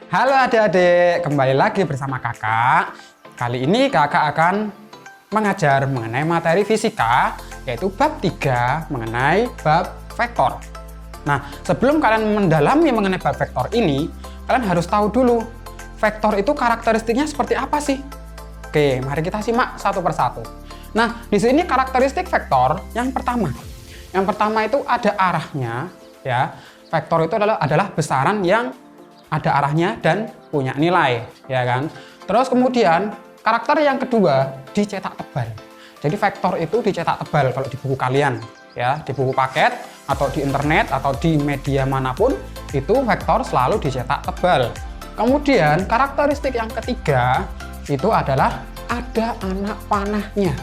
Halo adik-adik, kembali lagi bersama kakak. Kali ini kakak akan mengajar mengenai materi fisika, yaitu bab 3 mengenai bab vektor. Nah, sebelum kalian mendalami mengenai bab vektor ini, kalian harus tahu dulu, vektor itu karakteristiknya seperti apa sih? Oke, mari kita simak satu persatu. Nah, di sini karakteristik vektor yang pertama. Yang pertama itu ada arahnya, ya. Vektor itu adalah besaran yang ada arahnya dan punya nilai, ya kan? Terus kemudian karakter yang kedua dicetak tebal. Jadi vektor itu dicetak tebal kalau di buku kalian, ya, di buku paket atau di internet atau di media manapun itu vektor selalu dicetak tebal. Kemudian karakteristik yang ketiga itu adalah ada anak panahnya.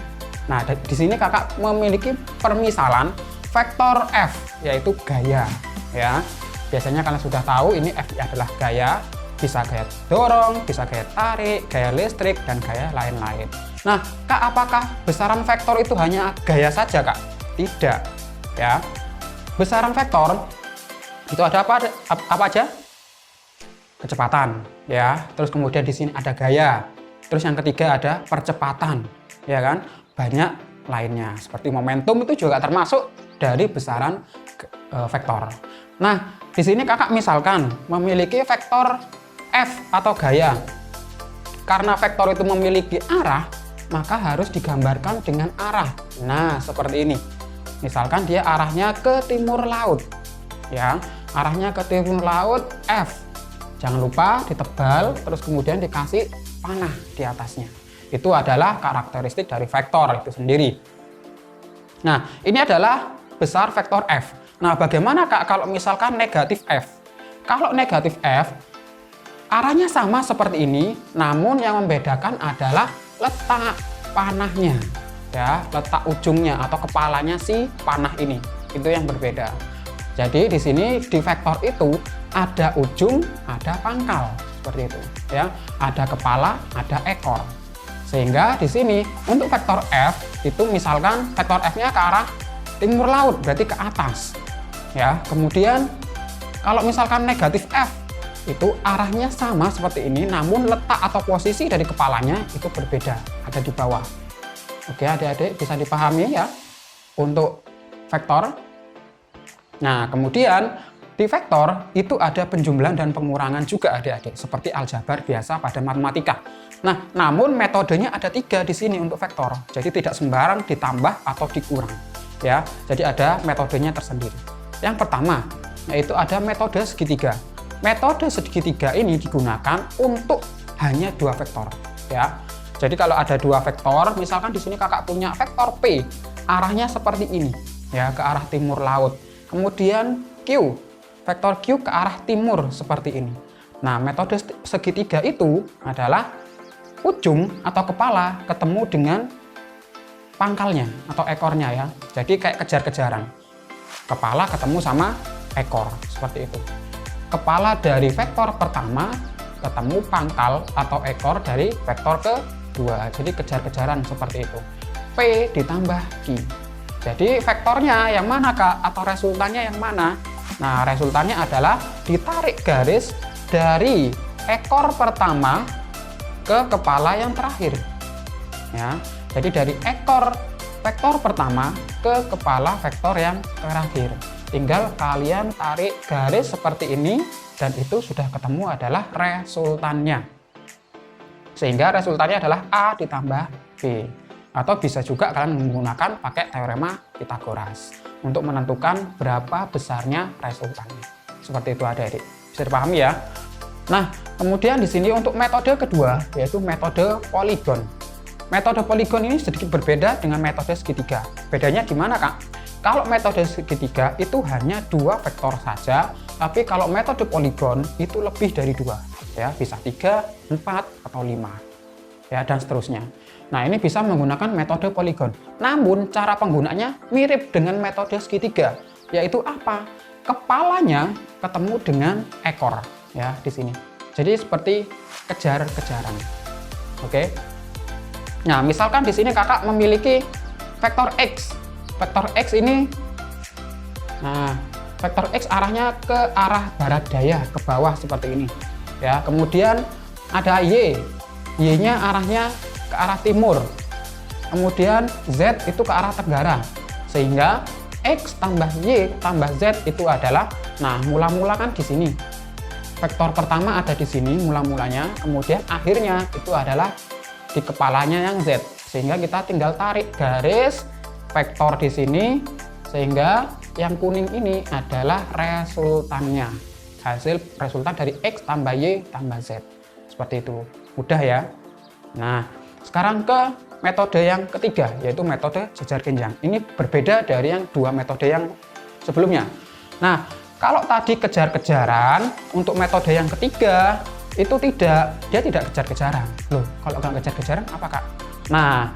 Nah, di sini kakak memiliki permisalan vektor F, yaitu gaya, ya. Biasanya kalian sudah tahu ini F adalah gaya, bisa gaya dorong, bisa gaya tarik, gaya listrik, dan gaya lain-lain. Nah, Kak, apakah besaran vektor itu hanya gaya saja, Kak? Tidak, ya. Besaran vektor itu ada apa aja? Kecepatan, ya. Terus kemudian di sini ada gaya. Terus yang ketiga ada percepatan, ya kan? Banyak lainnya. Seperti momentum itu juga termasuk dari besaran vektor. Nah, di sini kakak misalkan memiliki vektor F atau gaya. Karena vektor itu memiliki arah, maka harus digambarkan dengan arah. Nah, seperti ini. Misalkan dia arahnya ke timur laut. Ya, arahnya ke timur laut F. Jangan lupa ditebal, terus kemudian dikasih panah di atasnya. Itu adalah karakteristik dari vektor itu sendiri. Nah, ini adalah besar vektor F. Nah, bagaimana Kak kalau misalkan negatif F? Kalau negatif F, arahnya sama seperti ini, namun yang membedakan adalah letak panahnya, ya, letak ujungnya atau kepalanya si panah ini. Itu yang berbeda. Jadi di sini di vektor itu ada ujung, ada pangkal, seperti itu, ya. Ada kepala, ada ekor. Sehingga di sini untuk vektor F itu misalkan vektor F-nya ke arah timur laut, berarti ke atas. Ya, kemudian kalau misalkan negatif F itu arahnya sama seperti ini, namun letak atau posisi dari kepalanya itu berbeda, ada di bawah. Oke, adik-adik bisa dipahami ya untuk vektor. Nah, kemudian di vektor itu ada penjumlahan dan pengurangan juga adik-adik, seperti aljabar biasa pada matematika. Nah, namun metodenya ada 3 di sini untuk vektor, jadi tidak sembarang ditambah atau dikurang. Ya, jadi ada metodenya tersendiri. Yang pertama, yaitu ada metode segitiga. Metode segitiga ini digunakan untuk hanya 2 vektor, ya. Jadi kalau ada 2 vektor, misalkan di sini kakak punya vektor P, arahnya seperti ini, ya, ke arah timur laut. Kemudian Q, vektor Q ke arah timur seperti ini. Nah, metode segitiga itu adalah ujung atau kepala ketemu dengan pangkalnya atau ekornya, ya. Jadi kayak kejar-kejaran. Kepala ketemu sama ekor, seperti itu. Kepala dari vektor pertama ketemu pangkal atau ekor dari vektor kedua. Jadi kejar-kejaran seperti itu. P ditambah Q. Jadi vektornya yang mana, Kak? Atau resultannya yang mana? Nah, resultannya adalah ditarik garis dari ekor pertama ke kepala yang terakhir. Ya. Jadi dari ekor vektor pertama ke kepala vektor yang terakhir. Tinggal kalian tarik garis seperti ini dan itu sudah ketemu adalah resultannya. Sehingga resultannya adalah A ditambah B. Atau bisa juga kalian menggunakan pakai teorema Pythagoras untuk menentukan berapa besarnya resultannya. Seperti itu adik-adik. Bisa dipahami ya? Nah, kemudian di sini untuk metode kedua yaitu metode poligon. Metode poligon ini sedikit berbeda dengan metode segitiga. Bedanya gimana, Kak? Kalau metode segitiga itu hanya 2 vektor saja, tapi kalau metode poligon itu lebih dari 2. Ya, bisa 3, 4, atau 5. Ya, dan seterusnya. Nah, ini bisa menggunakan metode poligon. Namun, cara penggunaannya mirip dengan metode segitiga, yaitu apa? Kepalanya ketemu dengan ekor, ya, di sini. Jadi seperti kejar-kejaran. Oke. Nah, misalkan di sini kakak memiliki vektor X. Vektor X ini, nah, vektor X arahnya ke arah barat daya, ke bawah seperti ini. ya. Kemudian ada Y, Y-nya arahnya ke arah timur. Kemudian Z itu ke arah tenggara. Sehingga X tambah Y tambah Z itu adalah, nah mula-mula kan di sini. Vektor pertama ada di sini mula-mulanya, kemudian akhirnya itu adalah di kepalanya yang Z. Sehingga kita tinggal tarik garis vektor di sini, sehingga yang kuning ini adalah resultannya. Hasil resultan dari X tambah Y tambah Z. Seperti itu. Mudah ya. Nah, sekarang ke metode yang ketiga, yaitu metode jejar genjang. Ini berbeda dari yang dua metode yang sebelumnya. Nah, kalau tadi kejar-kejaran, untuk metode yang ketiga itu dia tidak kejar-kejaran. Loh, kalau nggak kejar-kejaran apa Kak? Nah,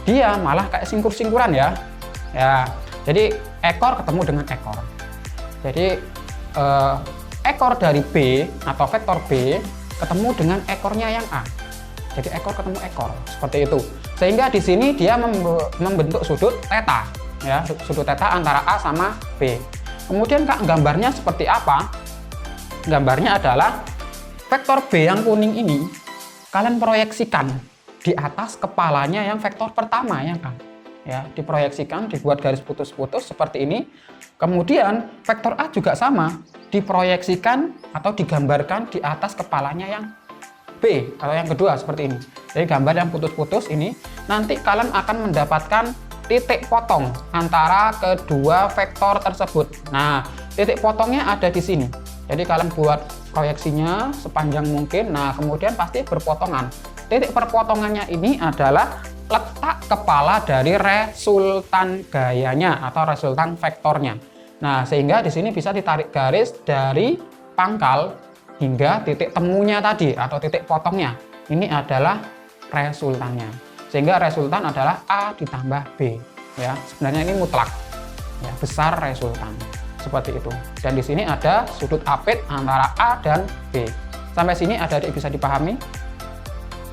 dia malah kayak singkur-singkuran ya. Ya, jadi ekor ketemu dengan ekor. Jadi ekor dari B atau vektor B ketemu dengan ekornya yang A. Jadi ekor ketemu ekor, seperti itu. Sehingga di sini dia membentuk sudut theta, ya, sudut theta antara A sama B. Kemudian Kak, gambarnya seperti apa? Gambarnya adalah vektor B yang kuning ini kalian proyeksikan di atas kepalanya yang vektor pertama yang A. Ya, diproyeksikan, dibuat garis putus-putus seperti ini. Kemudian vektor A juga sama, diproyeksikan atau digambarkan di atas kepalanya yang B atau yang kedua seperti ini. Jadi gambar yang putus-putus ini nanti kalian akan mendapatkan titik potong antara kedua vektor tersebut. Nah, titik potongnya ada di sini. Jadi kalian buat proyeksinya sepanjang mungkin. Nah, kemudian pasti berpotongan. Titik perpotongannya ini adalah letak kepala dari resultan gayanya atau resultan vektornya. Nah, sehingga di sini bisa ditarik garis dari pangkal hingga titik temunya tadi atau titik potongnya. Ini adalah resultannya. Sehingga resultan adalah A ditambah B. Ya, sebenarnya ini mutlak. Ya, besar resultan. Seperti itu. Dan di sini ada sudut apit antara A dan B. Sampai sini adik-adik bisa dipahami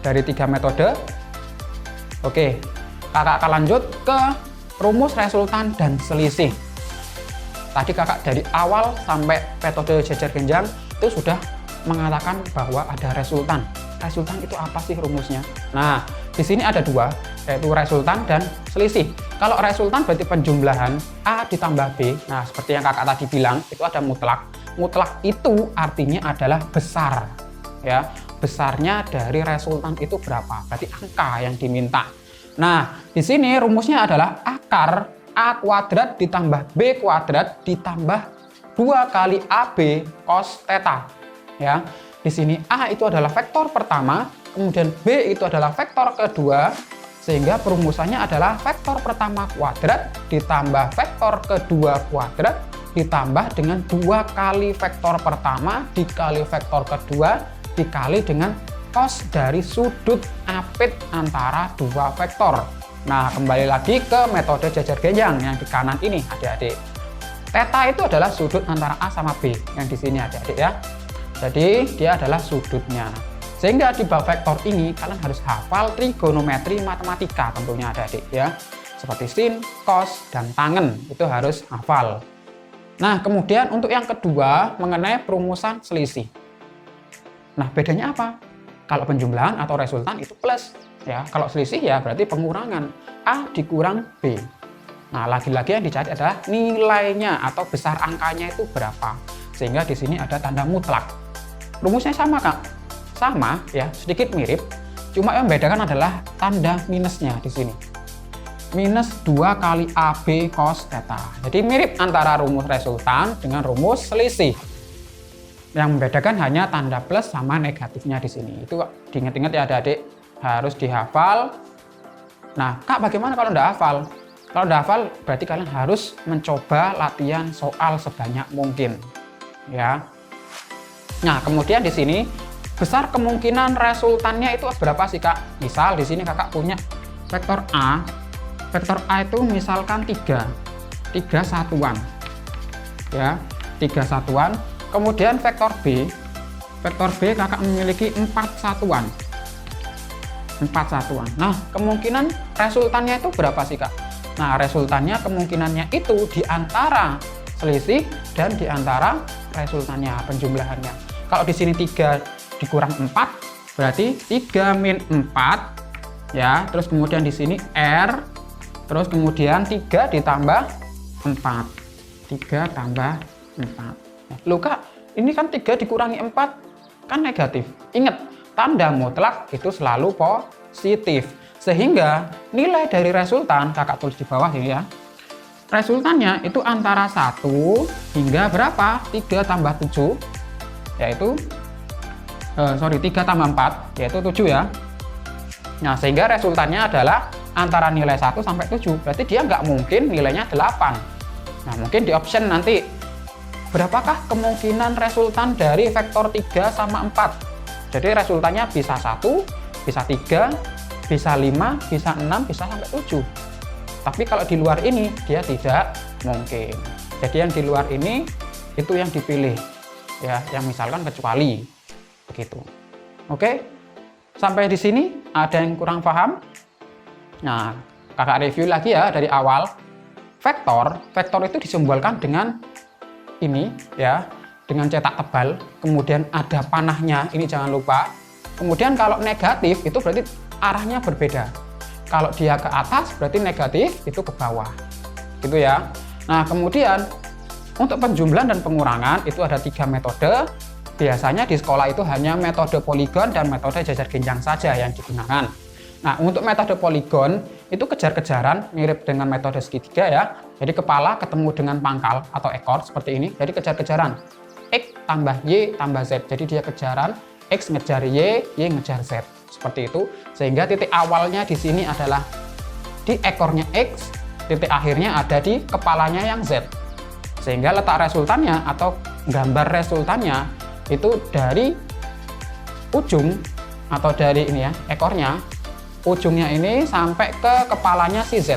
dari 3 metode. Oke, kakak akan lanjut ke rumus resultan dan selisih. Tadi kakak dari awal sampai metode jejar genjang itu sudah mengatakan bahwa ada resultan. Resultan itu apa sih rumusnya? Nah, di sini ada 2, yaitu resultan dan selisih. Kalau resultan berarti penjumlahan A ditambah B. Nah, seperti yang kakak tadi bilang, itu ada mutlak. Mutlak itu artinya adalah besar. Ya, besarnya dari resultan itu berapa? Berarti angka yang diminta. Nah, di sini rumusnya adalah akar A kuadrat ditambah B kuadrat ditambah 2 kali AB cos theta. Ya, di sini A itu adalah vektor pertama, kemudian B itu adalah vektor kedua, sehingga perumusannya adalah vektor pertama kuadrat ditambah vektor kedua kuadrat ditambah dengan 2 kali vektor pertama dikali vektor kedua dikali dengan cos dari sudut apit antara 2 vektor. Nah, kembali lagi ke metode jejar genjang yang di kanan ini, adik-adik. Theta itu adalah sudut antara A sama B yang di sini, adik-adik ya. Jadi dia adalah sudutnya. Sehingga di bab vektor ini kalian harus hafal trigonometri matematika tentunya, adik-adik ya. Seperti sin, cos, dan tangen itu harus hafal. Nah, kemudian untuk yang kedua mengenai perumusan selisih. Nah, bedanya apa? Kalau penjumlahan atau resultan itu plus ya. Kalau selisih ya berarti pengurangan A dikurang B. Nah, lagi-lagi yang dicari adalah nilainya atau besar angkanya itu berapa. Sehingga di sini ada tanda mutlak. Rumusnya sama, Kak. Sama ya, sedikit mirip. Cuma yang membedakan adalah tanda minusnya di sini. Minus 2 kali AB cos theta. Jadi mirip antara rumus resultan dengan rumus selisih. Yang membedakan hanya tanda plus sama negatifnya di sini. Itu diingat-ingat ya, adik-adik. Harus dihafal. Nah, Kak, bagaimana kalau tidak hafal? Kalau tidak hafal, berarti kalian harus mencoba latihan soal sebanyak mungkin. Ya. Nah, kemudian di sini besar kemungkinan resultannya itu berapa sih, Kak? Misal di sini Kakak punya vektor A. Vektor A itu misalkan 3 satuan. Ya, 3 satuan. Kemudian vektor B Kakak memiliki 4 satuan. 4 satuan. Nah, kemungkinan resultannya itu berapa sih, Kak? Nah, resultannya kemungkinannya itu di antara selisih dan di antara resultannya, penjumlahannya. Kalau di sini 3 dikurang 4 berarti 3 min 4 ya. Terus kemudian di sini R, terus kemudian 3 ditambah 4. 3 tambah 4. Loh Kak, ini kan 3 dikurangi 4 kan negatif. Ingat, tanda mutlak itu selalu positif. Sehingga nilai dari resultan, kakak tulis di bawah ini ya. Resultannya itu antara 1 hingga berapa? 3 tambah 7 yaitu 3 tambah 4 yaitu 7 ya. Nah, sehingga resultannya adalah antara nilai 1 sampai 7. Berarti dia nggak mungkin nilainya 8. Nah, mungkin di option nanti berapakah kemungkinan resultan dari vektor 3 sama 4? Jadi resultannya bisa 1, bisa 3, bisa 5, bisa 6, bisa sampai 7. Tapi kalau di luar ini dia tidak mungkin. Jadi yang di luar ini itu yang dipilih ya, yang misalkan kecuali begitu. Oke, sampai di sini ada yang kurang paham? Nah, kakak review lagi ya dari awal. Vektor itu disimbolkan dengan ini ya, dengan cetak tebal, kemudian ada panahnya, ini jangan lupa. Kemudian kalau negatif itu berarti arahnya berbeda. Kalau dia ke atas berarti negatif, itu ke bawah. Gitu ya. Nah, kemudian untuk penjumlahan dan pengurangan itu ada 3 metode. Biasanya di sekolah itu hanya metode poligon dan metode jajar genjang saja yang digunakan. Nah, untuk metode poligon itu kejar-kejaran, mirip dengan metode segitiga ya. Jadi kepala ketemu dengan pangkal atau ekor seperti ini. Jadi kejar-kejaran. X tambah Y tambah Z. Jadi dia kejaran, X ngejar Y ngejar Z. Seperti itu. Sehingga titik awalnya di sini adalah di ekornya X, titik akhirnya ada di kepalanya yang Z. Sehingga letak resultannya atau gambar resultannya itu dari ujung atau dari ini ya, ekornya, ujungnya ini sampai ke kepalanya si Z.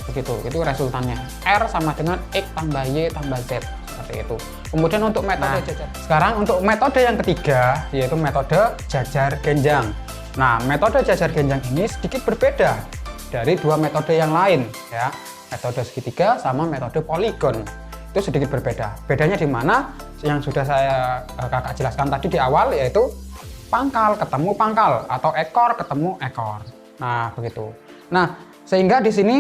Begitu, itu resultannya. R sama dengan X tambah Y tambah Z. Seperti itu. Kemudian untuk metode jajar. Sekarang untuk metode yang ketiga, yaitu metode jajar genjang. Nah, metode jajar genjang ini sedikit berbeda dari dua metode yang lain ya. Metode segitiga sama metode poligon. Itu sedikit berbeda. Bedanya di mana? Yang sudah saya kakak jelaskan tadi di awal, yaitu pangkal ketemu pangkal atau ekor ketemu ekor. Nah, begitu. Nah, sehingga di sini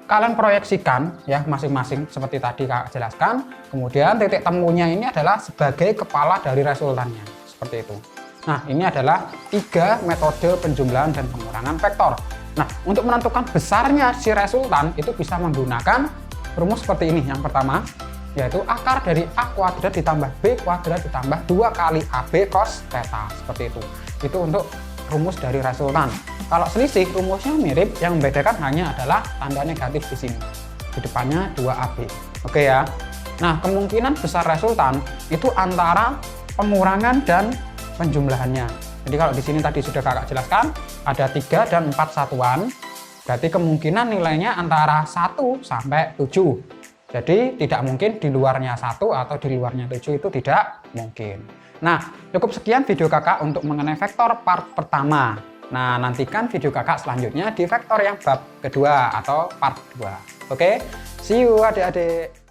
kalian proyeksikan ya masing-masing seperti tadi kakak jelaskan. Kemudian titik temunya ini adalah sebagai kepala dari resultannya. Seperti itu. Nah, ini adalah 3 metode penjumlahan dan pengurangan vektor. Nah, untuk menentukan besarnya si resultan itu bisa menggunakan rumus seperti ini. Yang pertama, yaitu akar dari A kuadrat ditambah B kuadrat ditambah 2 kali AB cos theta. Seperti itu. Itu untuk rumus dari resultan. Kalau selisih, rumusnya mirip, yang membedakan hanya adalah tanda negatif di sini. Di depannya 2AB. Oke ya. Nah, kemungkinan besar resultan itu antara pengurangan dan penjumlahannya. Jadi kalau di sini tadi sudah kakak jelaskan, ada 3 dan 4 satuan. Berarti kemungkinan nilainya antara 1 sampai 7. Jadi tidak mungkin di luarnya 1 atau di luarnya 7 itu tidak mungkin. Nah, cukup sekian video kakak untuk mengenai vektor part pertama. Nah, nantikan video kakak selanjutnya di vektor yang bab kedua atau part 2. Oke, see you adik-adik.